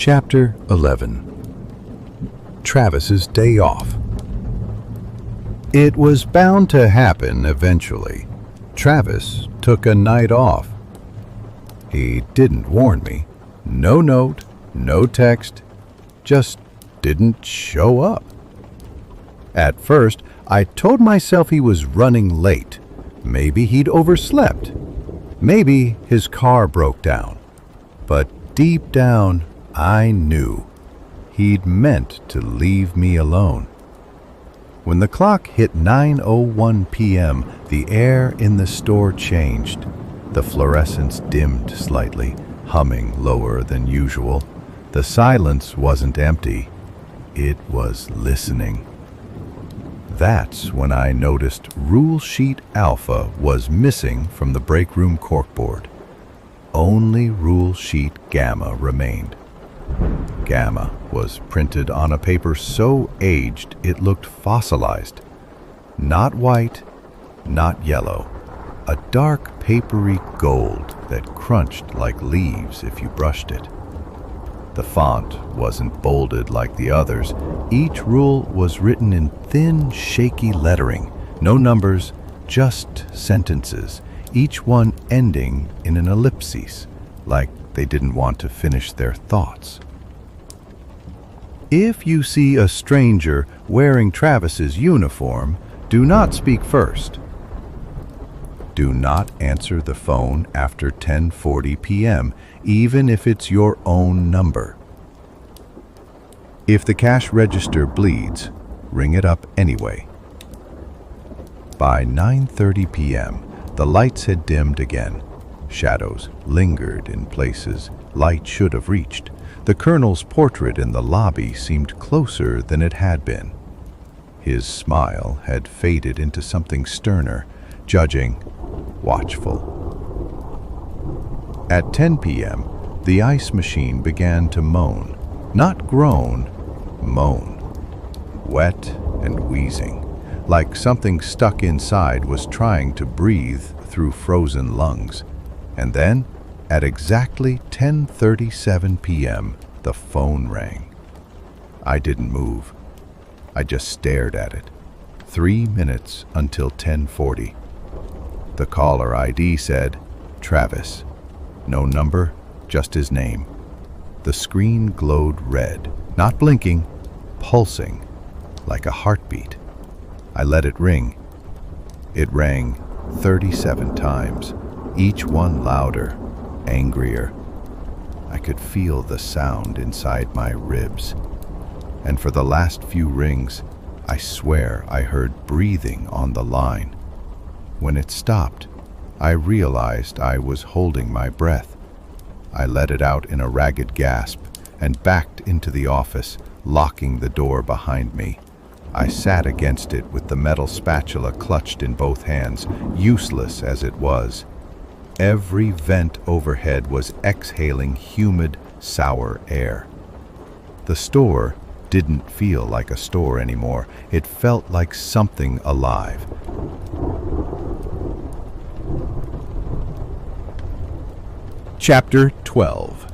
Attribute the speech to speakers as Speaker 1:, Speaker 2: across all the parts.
Speaker 1: Chapter 11. Travis's Day Off. It was bound to happen eventually. Travis took a night off. He didn't warn me. No note, no text, just didn't show up. At first, I told myself he was running late. Maybe he'd overslept. Maybe his car broke down. But deep down, I knew he'd meant to leave me alone. When the clock hit 9:01 p.m., the air in the store changed. The fluorescence dimmed slightly, humming lower than usual. The silence wasn't empty. It was listening. That's when I noticed Rule Sheet Alpha was missing from the break room corkboard. Only Rule Sheet Gamma remained. Gamma was printed on a paper so aged it looked fossilized. Not white, not yellow. A dark papery gold that crunched like leaves if you brushed it. The font wasn't bolded like the others. Each rule was written in thin, shaky lettering. No numbers, just sentences, each one ending in an ellipsis, like they didn't want to finish their thoughts. If you see a stranger wearing Travis's uniform, do not speak first. Do not answer the phone after 10:40 p.m., even if it's your own number. If the cash register bleeds, ring it up anyway. By 9:30 p.m., the lights had dimmed again. Shadows lingered in places light should have reached. The Colonel's portrait in the lobby seemed closer than it had been. His smile had faded into something sterner, judging, watchful. At 10 p.m., the ice machine began to moan. Not groan, moan. Wet and wheezing, like something stuck inside was trying to breathe through frozen lungs. And then, at exactly 10:37 p.m., the phone rang. I didn't move. I just stared at it. 3 minutes until 10:40. The caller ID said, Travis. No number, just his name. The screen glowed red, not blinking, pulsing, like a heartbeat. I let it ring. It rang 37 times, each one louder, angrier. I could feel the sound inside my ribs. And for the last few rings, I swear I heard breathing on the line. When it stopped, I realized I was holding my breath. I let it out in a ragged gasp and backed into the office, locking the door behind me. I sat against it with the metal spatula clutched in both hands, useless as it was. Every vent overhead was exhaling humid, sour air. The store didn't feel like a store anymore. It felt like something alive. Chapter 12.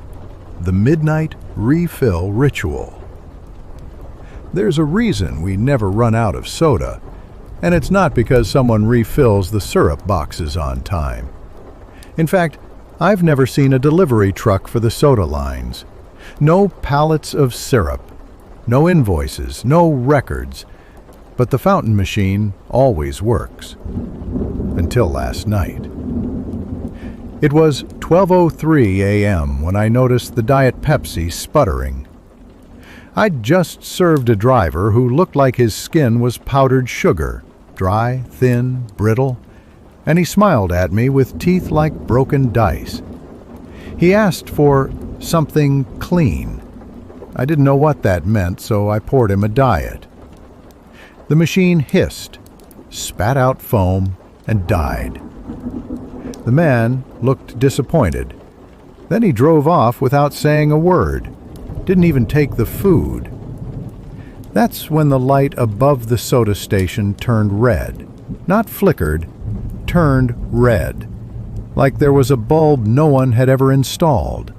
Speaker 1: The Midnight Refill Ritual. There's a reason we never run out of soda, and it's not because someone refills the syrup boxes on time. In fact, I've never seen a delivery truck for the soda lines. No pallets of syrup, no invoices, no records, but the fountain machine always works. Until last night. It was 12:03 a.m. when I noticed the Diet Pepsi sputtering. I'd just served a driver who looked like his skin was powdered sugar, dry, thin, brittle, and he smiled at me with teeth like broken dice. He asked for something clean. I didn't know what that meant, so I poured him a diet. The machine hissed, spat out foam, and died. The man looked disappointed. Then he drove off without saying a word. Didn't even take the food. That's when the light above the soda station turned red. Not flickered, turned red. Like there was a bulb no one had ever installed.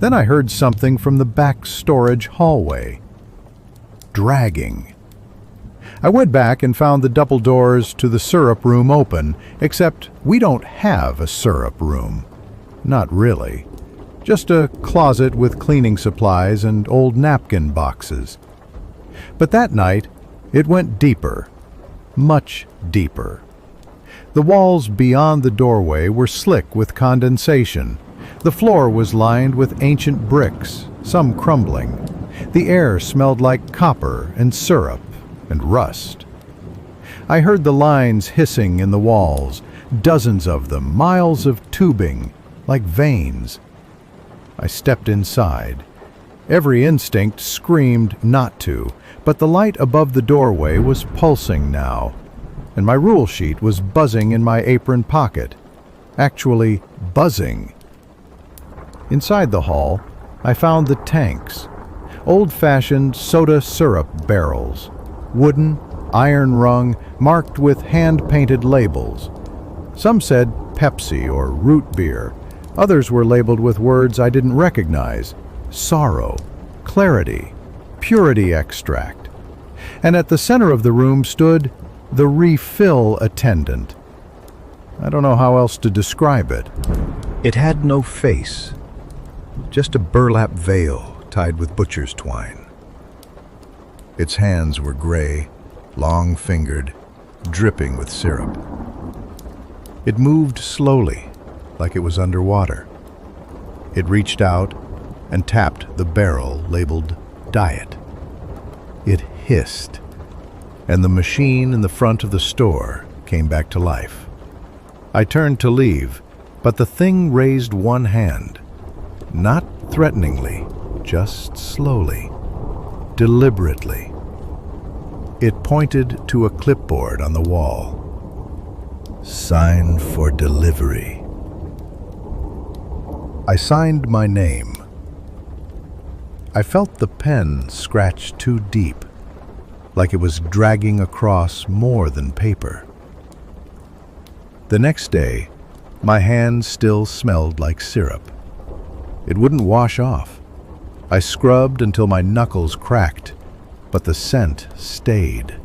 Speaker 1: Then I heard something from the back storage hallway. Dragging. I went back and found the double doors to the syrup room open, except we don't have a syrup room. Not really. Just a closet with cleaning supplies and old napkin boxes. But that night, it went deeper. Much deeper. The walls beyond the doorway were slick with condensation. The floor was lined with ancient bricks, some crumbling. The air smelled like copper and syrup and rust. I heard the lines hissing in the walls, dozens of them, miles of tubing, like veins. I stepped inside. Every instinct screamed not to, but the light above the doorway was pulsing now, and my rule sheet was buzzing in my apron pocket. Actually, buzzing. Inside the hall, I found the tanks. Old-fashioned soda syrup barrels. Wooden, iron-rung, marked with hand-painted labels. Some said Pepsi or root beer. Others were labeled with words I didn't recognize. Sorrow, clarity, purity extract. And at the center of the room stood the refill attendant. I don't know how else to describe it. It had no face, just a burlap veil tied with butcher's twine. Its hands were gray, long-fingered, dripping with syrup. It moved slowly, like it was underwater. It reached out and tapped the barrel labeled Diet. It hissed, and the machine in the front of the store came back to life. I turned to leave, but the thing raised one hand, not threateningly, just slowly, deliberately. It pointed to a clipboard on the wall. Sign for delivery. I signed my name. I felt the pen scratch too deep, like it was dragging across more than paper. The next day, my hand still smelled like syrup. It wouldn't wash off. I scrubbed until my knuckles cracked, but the scent stayed.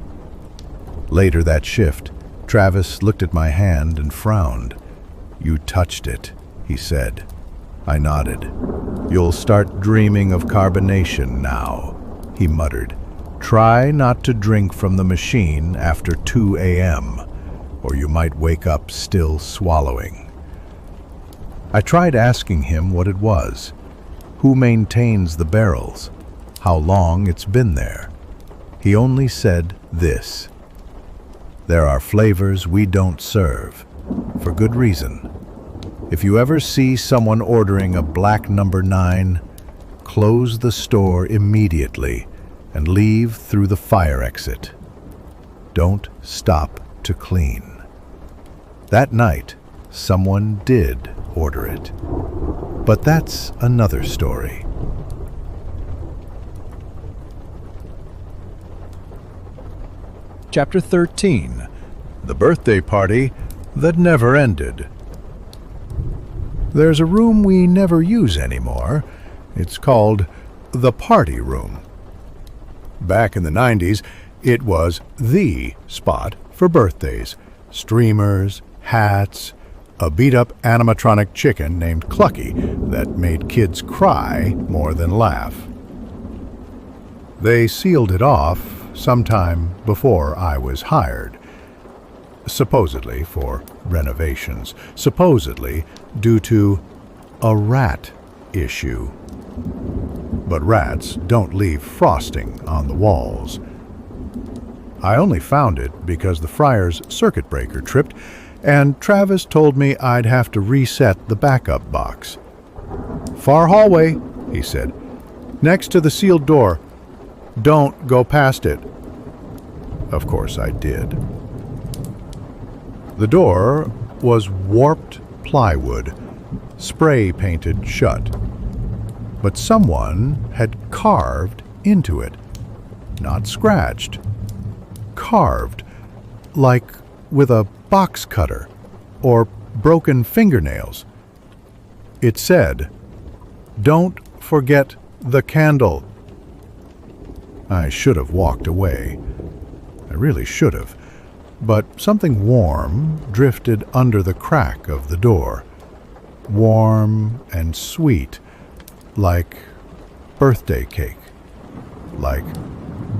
Speaker 1: Later that shift, Travis looked at my hand and frowned. "You touched it," he said. I nodded. "You'll start dreaming of carbonation now," he muttered. "Try not to drink from the machine after 2 a.m., or you might wake up still swallowing." I tried asking him what it was. Who maintains the barrels? How long it's been there? He only said this: "There are flavors we don't serve, for good reason. If you ever see someone ordering a black number 9, close the store immediately and leave through the fire exit. Don't stop to clean." That night, someone did order it. But that's another story. Chapter 13. The birthday party that never ended. There's a room we never use anymore. It's called the party room. Back in the 90s, it was the spot for birthdays. Streamers, hats, a beat-up animatronic chicken named Clucky that made kids cry more than laugh. They sealed it off sometime before I was hired. Supposedly for renovations. Supposedly due to a rat issue. But rats don't leave frosting on the walls. I only found it because the Friar's circuit breaker tripped, and Travis told me I'd have to reset the backup box. "Far hallway," he said. "Next to the sealed door. Don't go past it." Of course I did. The door was warped plywood, spray painted shut. But someone had carved into it. Not scratched. Carved, like with a box cutter or broken fingernails. It said, "Don't forget the candle." I should have walked away. I really should have. But something warm drifted under the crack of the door. Warm and sweet, like birthday cake, like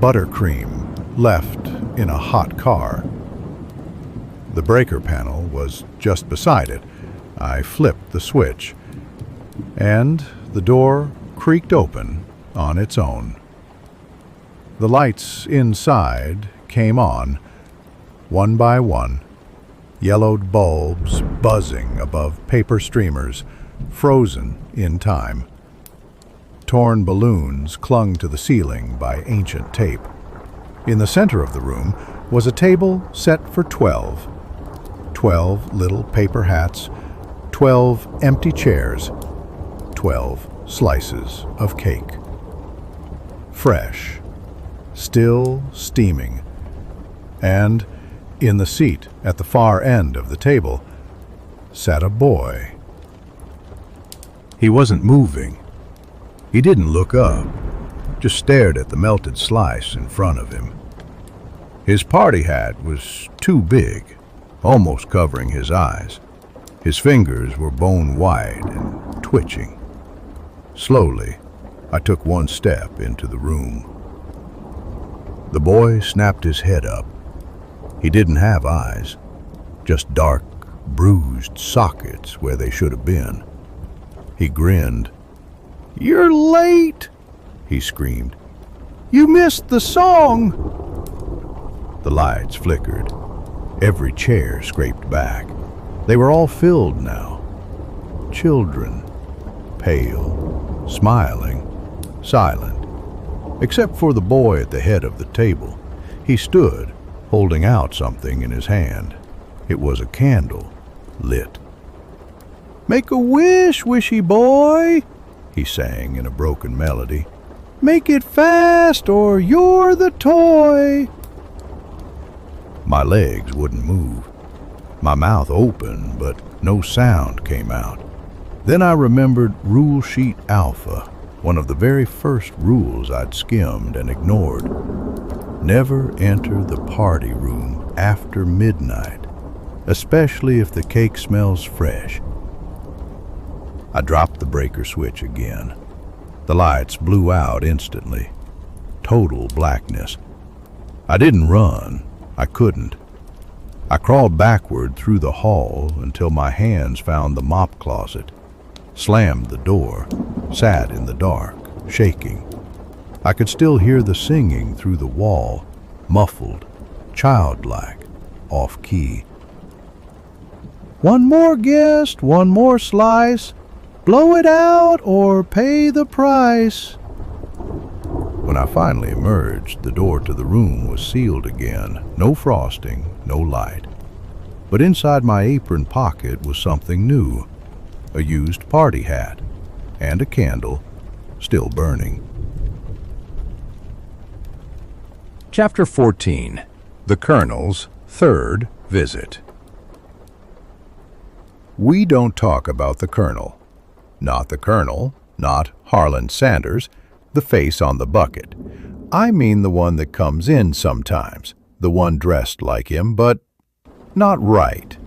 Speaker 1: buttercream left in a hot car. The breaker panel was just beside it. I flipped the switch, and the door creaked open on its own. The lights inside came on, one by one, yellowed bulbs buzzing above paper streamers, frozen in time. Torn balloons clung to the ceiling by ancient tape. In the center of the room was a table set for 12. 12 little paper hats, 12 empty chairs, 12 slices of cake. Fresh, still steaming, and in the seat at the far end of the table sat a boy. He wasn't moving. He didn't look up, just stared at the melted slice in front of him. His party hat was too big, almost covering his eyes. His fingers were bone wide and twitching. Slowly, I took one step into the room. The boy snapped his head up. He didn't have eyes, just dark, bruised sockets where they should have been. He grinned. "You're late!" he screamed. "You missed the song!" The lights flickered. Every chair scraped back. They were all filled now. Children, pale, smiling, silent, except for the boy at the head of the table. He stood, holding out something in his hand. It was a candle, lit. "Make a wish, wishy boy," he sang in a broken melody. "Make it fast or you're the toy." My legs wouldn't move. My mouth opened, but no sound came out. Then I remembered Rule Sheet Alpha, one of the very first rules I'd skimmed and ignored. Never enter the party room after midnight, especially if the cake smells fresh. I dropped the breaker switch again. The lights blew out instantly. Total blackness. I didn't run. I couldn't. I crawled backward through the hall until my hands found the mop closet, slammed the door, sat in the dark, shaking. I could still hear the singing through the wall, muffled, childlike, off-key. "One more guest, one more slice, blow it out or pay the price." When I finally emerged, the door to the room was sealed again. No frosting, no light. But inside my apron pocket was something new. A used party hat and a candle, still burning. Chapter 14. The Colonel's Third Visit. We don't talk about the Colonel. Not the Colonel, not Harlan Sanders, the face on the bucket. I mean the one that comes in sometimes, the one dressed like him, but not right.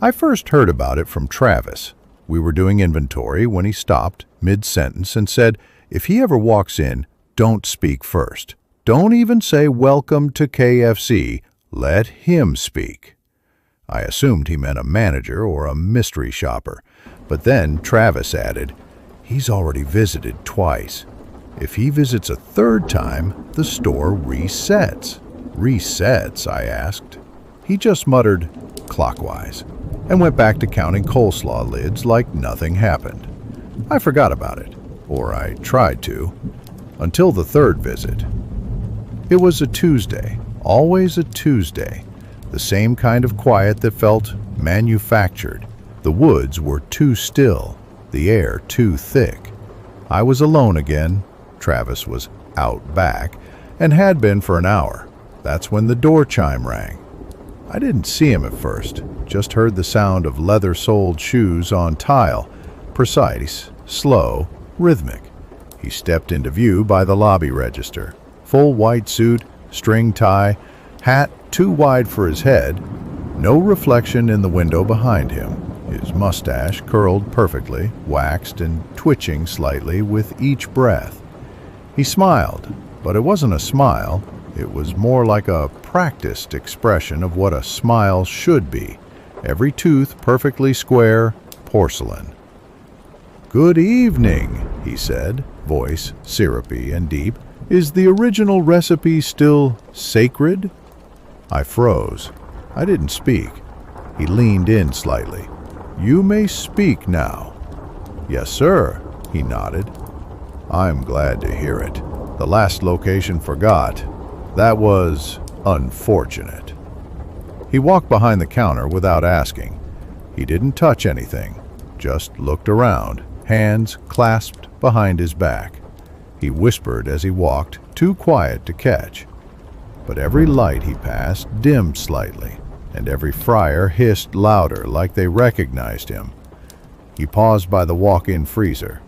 Speaker 1: I first heard about it from Travis. We were doing inventory when he stopped mid-sentence and said, if he ever walks in, don't speak first. Don't even say welcome to KFC. Let him speak. I assumed he meant a manager or a mystery shopper, but then Travis added, he's already visited twice. If he visits a third time, the store resets. Resets, I asked. He just muttered, clockwise, and went back to counting coleslaw lids like nothing happened. I forgot about it, or I tried to, until the third visit. It was a Tuesday, always a Tuesday, the same kind of quiet that felt manufactured. The woods were too still, the air too thick. I was alone again. Travis was out back, and had been for an hour. That's when the door chime rang. I didn't see him at first, just heard the sound of leather-soled shoes on tile, precise, slow, rhythmic. He stepped into view by the lobby register. Full white suit, string tie, hat too wide for his head, no reflection in the window behind him. His mustache curled perfectly, waxed and twitching slightly with each breath. He smiled, but it wasn't a smile. It was more like a practiced expression of what a smile should be. Every tooth perfectly square, porcelain. "Good evening," he said, voice syrupy and deep. "Is the original recipe still sacred?" I froze. I didn't speak. He leaned in slightly. "You may speak now." "Yes, sir," he nodded. "I'm glad to hear it. The last location forgot. That was unfortunate." He walked behind the counter without asking. He didn't touch anything, just looked around, hands clasped behind his back. He whispered as he walked, too quiet to catch. But every light he passed dimmed slightly, and every fryer hissed louder like they recognized him. He paused by the walk-in freezer.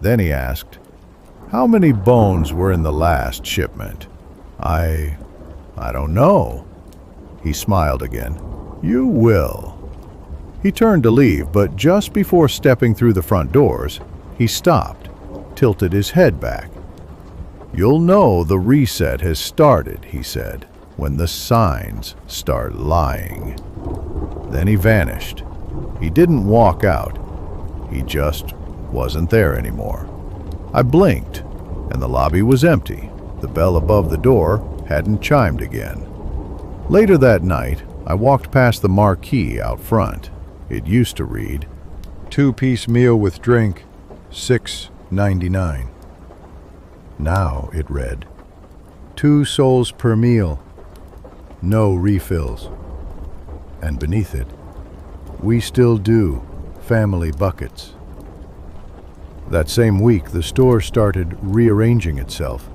Speaker 1: Then he asked, "How many bones were in the last shipment?" I don't know." He smiled again. "You will." He turned to leave, but just before stepping through the front doors, he stopped, tilted his head back. "You'll know the reset has started," he said, "when the signs start lying." Then he vanished. He didn't walk out. He just wasn't there anymore. I blinked, and the lobby was empty. The bell above the door hadn't chimed again. Later that night, I walked past the marquee out front. It used to read, "2-piece meal with drink, $6.99. Now it read, 2 souls per meal, no refills. And beneath it, "We still do family buckets." That same week, the store started rearranging itself.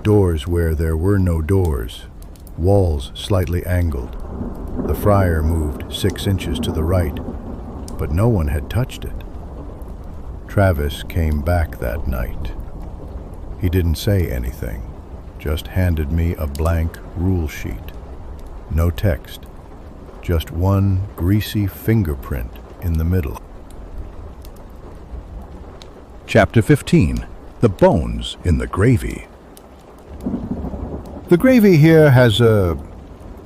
Speaker 1: Doors where there were no doors, walls slightly angled. The fryer moved 6 inches to the right, but no one had touched it. Travis came back that night. He didn't say anything, just handed me a blank rule sheet. No text, just one greasy fingerprint in the middle. Chapter 15. The Bones in the Gravy. The gravy here has a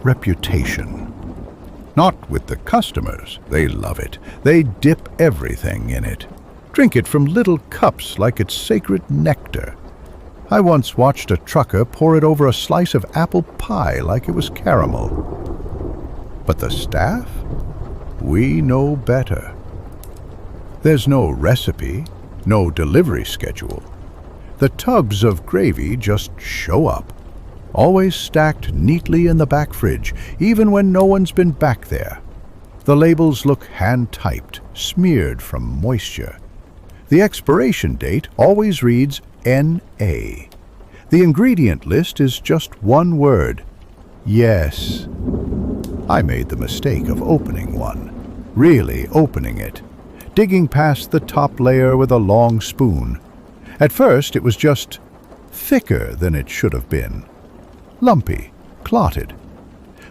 Speaker 1: reputation. Not with the customers. They love it. They dip everything in it. Drink it from little cups like it's sacred nectar. I once watched a trucker pour it over a slice of apple pie like it was caramel. But the staff? We know better. There's no recipe, no delivery schedule. The tubs of gravy just show up, always stacked neatly in the back fridge, even when no one's been back there. The labels look hand-typed, smeared from moisture. The expiration date always reads N.A. The ingredient list is just one word: yes. I made the mistake of opening one, really opening it, digging past the top layer with a long spoon. At first it was just thicker than it should have been, lumpy, clotted.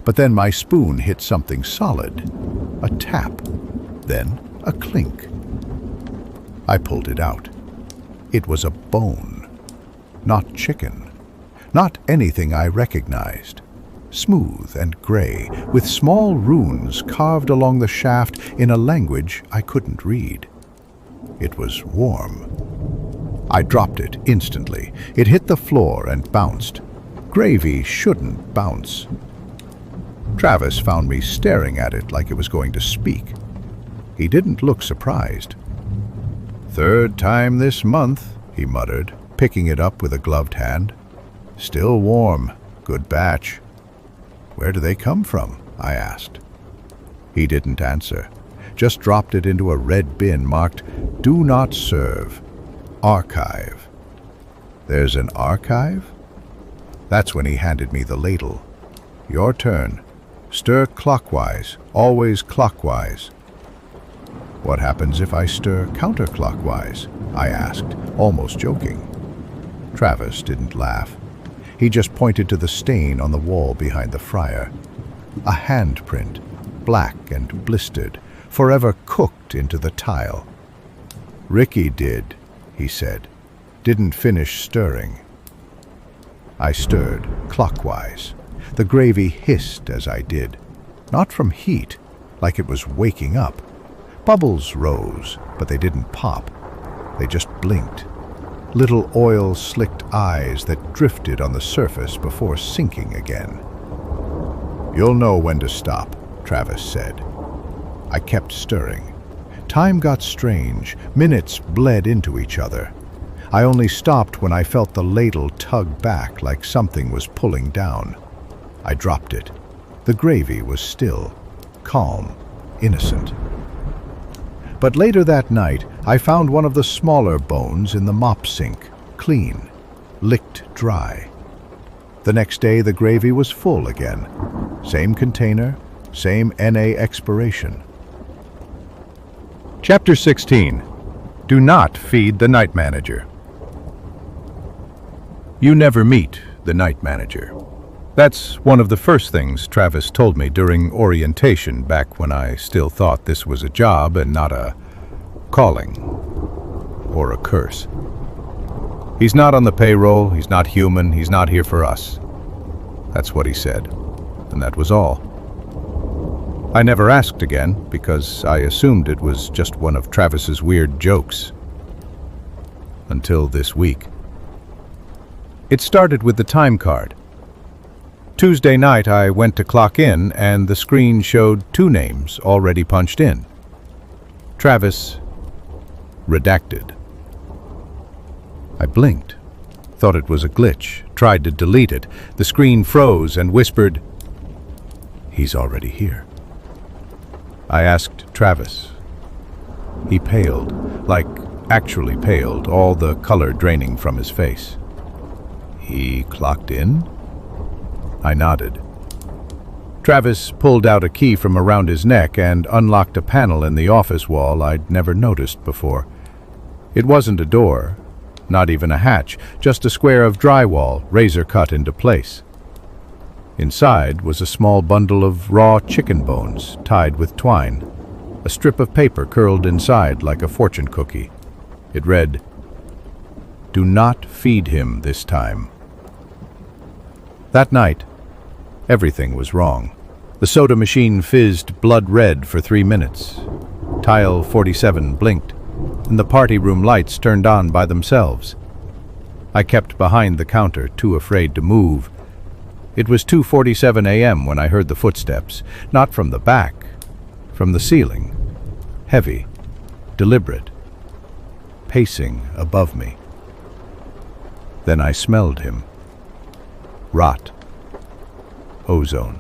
Speaker 1: But then my spoon hit something solid, a tap, then a clink. I pulled it out. It was a bone, not chicken, not anything I recognized. Smooth and gray, with small runes carved along the shaft in a language I couldn't read. It was warm. I dropped it instantly. It hit the floor and bounced. Gravy shouldn't bounce. Travis found me staring at it like it was going to speak. He didn't look surprised. "Third time this month," he muttered, picking it up with a gloved hand. "Still warm. Good batch." "Where do they come from?" I asked. He didn't answer, just dropped it into a red bin marked "Do Not Serve. Archive." "There's an archive?" That's when he handed me the ladle. "Your turn. Stir clockwise, always clockwise." "What happens if I stir counterclockwise?" I asked, almost joking. Travis didn't laugh. He just pointed to the stain on the wall behind the fryer. A handprint, black and blistered, forever cooked into the tile. "Ricky did," he said. "Didn't finish stirring." I stirred, clockwise. The gravy hissed as I did. Not from heat, like it was waking up. Bubbles rose, but they didn't pop. They just blinked. Little oil-slicked eyes that drifted on the surface before sinking again. "You'll know when to stop," Travis said. I kept stirring. Time got strange. Minutes bled into each other. I only stopped when I felt the ladle tug back like something was pulling down. I dropped it. The gravy was still, calm, innocent. But later that night, I found one of the smaller bones in the mop sink, clean, licked dry. The next day, the gravy was full again. Same container, same NA expiration. Chapter 16. Do not feed the night manager. You never meet the night manager. That's one of the first things Travis told me during orientation back when I still thought this was a job and not a calling or a curse. He's not on the payroll, he's not human, he's not here for us. That's what he said, and that was all. I never asked again because I assumed it was just one of Travis's weird jokes. Until this week. It started with the time card. Tuesday night I went to clock in and the screen showed 2 names already punched in. Travis, redacted. I blinked, thought it was a glitch, tried to delete it. The screen froze and whispered, "He's already here." I asked Travis. He paled, like actually paled, all the color draining from his face. "He clocked in?" I nodded. Travis pulled out a key from around his neck and unlocked a panel in the office wall I'd never noticed before. It wasn't a door, not even a hatch, just a square of drywall, razor cut into place. Inside was a small bundle of raw chicken bones tied with twine, a strip of paper curled inside like a fortune cookie. It read, "Do not feed him this time." That night, everything was wrong. The soda machine fizzed blood red for 3 minutes. Tile 47 blinked, and the party room lights turned on by themselves. I kept behind the counter, too afraid to move. It was 2:47 a.m. when I heard the footsteps, not from the back, from the ceiling, heavy, deliberate, pacing above me. Then I smelled him. Rot, ozone,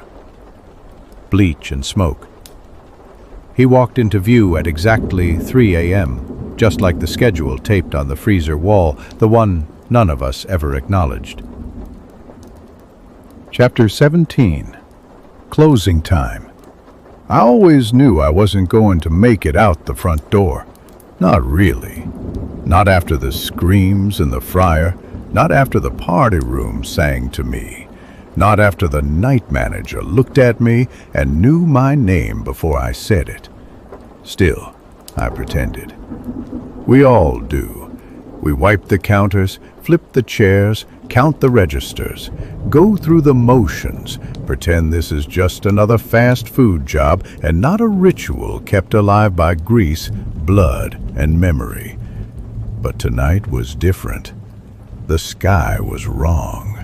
Speaker 1: bleach and smoke. He walked into view at exactly 3 a.m., just like the schedule taped on the freezer wall, the one none of us ever acknowledged. Chapter 17. Closing time. I always knew I wasn't going to make it out the front door. Not really. Not after the screams in the fryer. Not after the party room sang to me. Not after the night manager looked at me and knew my name before I said it. Still, I pretended. We all do. We wipe the counters, flip the chairs, count the registers, go through the motions, pretend this is just another fast food job and not a ritual kept alive by grease, blood, and memory. But tonight was different. The sky was wrong.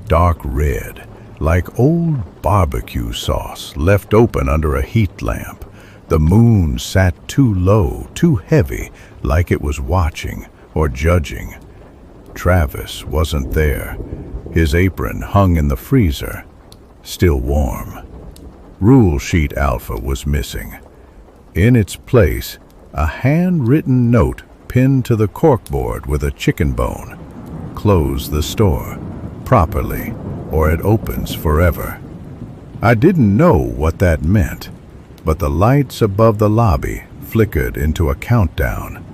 Speaker 1: Dark red, like old barbecue sauce left open under a heat lamp. The moon sat too low, too heavy, like it was watching or judging. Travis wasn't there. His apron hung in the freezer, still warm. Rule sheet alpha was missing. In its place, a handwritten note pinned to the corkboard with a chicken bone. Close the store, properly, or it opens forever. I didn't know what that meant, but the lights above the lobby flickered into a countdown.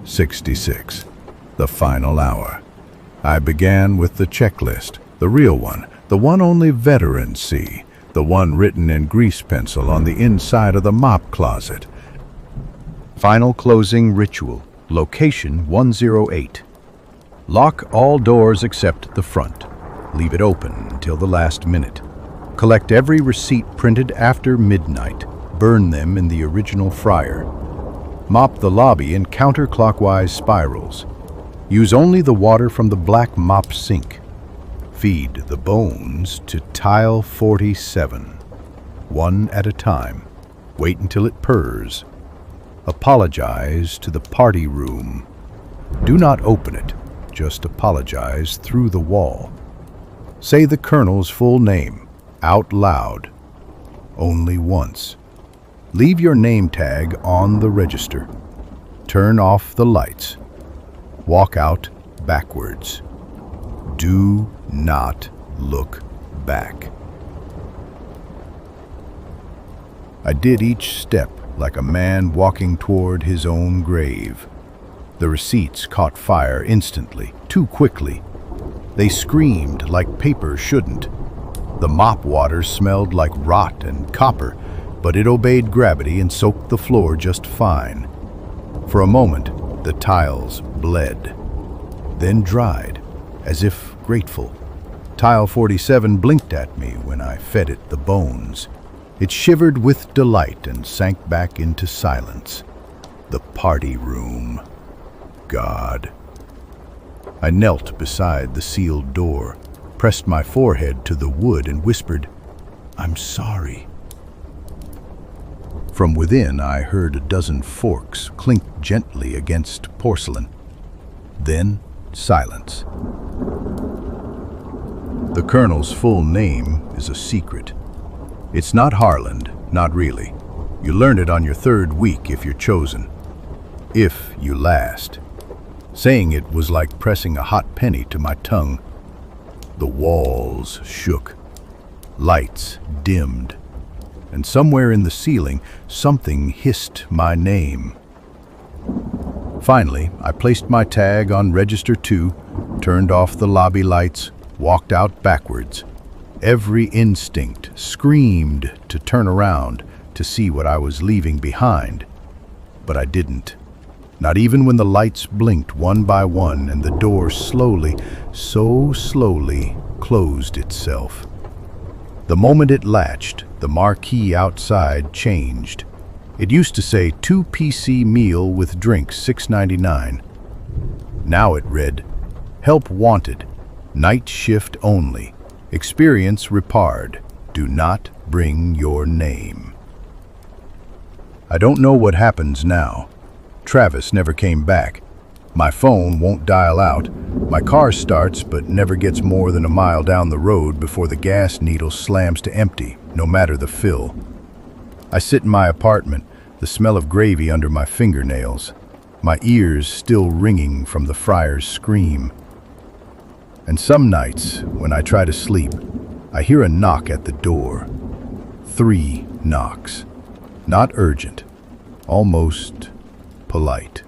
Speaker 1: 66. The final hour. I began with the checklist, the real one, the one only veterans see, the one written in grease pencil on the inside of the mop closet. Final closing ritual. Location 108. Lock all doors except the front. Leave it open until the last minute. Collect every receipt printed after midnight. Burn them in the original fryer. Mop the lobby in counterclockwise spirals. Use only the water from the black mop sink. Feed the bones to tile 47. One at a time. Wait until it purrs. Apologize to the party room. Do not open it. Just apologize through the wall. Say the colonel's full name, out loud. Only once. Leave your name tag on the register. Turn off the lights. Walk out backwards. Do not look back. I did each step like a man walking toward his own grave. The receipts caught fire instantly, too quickly. They screamed like paper shouldn't. The mop water smelled like rot and copper, but it obeyed gravity and soaked the floor just fine. For a moment, the tiles bled, then dried, as if grateful. Tile 47 blinked at me when I fed it the bones. It shivered with delight and sank back into silence. The party room. God. I knelt beside the sealed door, pressed my forehead to the wood and whispered, "I'm sorry." From within, I heard a dozen forks clink gently against porcelain. Then, silence. The colonel's full name is a secret. It's not Harland, not really. You learn it on your third week if you're chosen. If you last. Saying it was like pressing a hot penny to my tongue. The walls shook. Lights dimmed. And somewhere in the ceiling, something hissed my name. Finally, I placed my tag on register 2, turned off the lobby lights, walked out backwards. Every instinct screamed to turn around to see what I was leaving behind. But I didn't. Not even when the lights blinked one by one and the door slowly, so slowly, closed itself. The moment it latched, the marquee outside changed. It used to say 2-PC meal with drinks $6.99. Now it read, "Help wanted, night shift only. Experience Ripard. Do not bring your name." I don't know what happens now. Travis never came back. My phone won't dial out. My car starts but never gets more than a mile down the road before the gas needle slams to empty, no matter the fill. I sit in my apartment, the smell of gravy under my fingernails, my ears still ringing from the friar's scream. And some nights, when I try to sleep, I hear a knock at the door. 3 knocks. Not urgent, almost polite.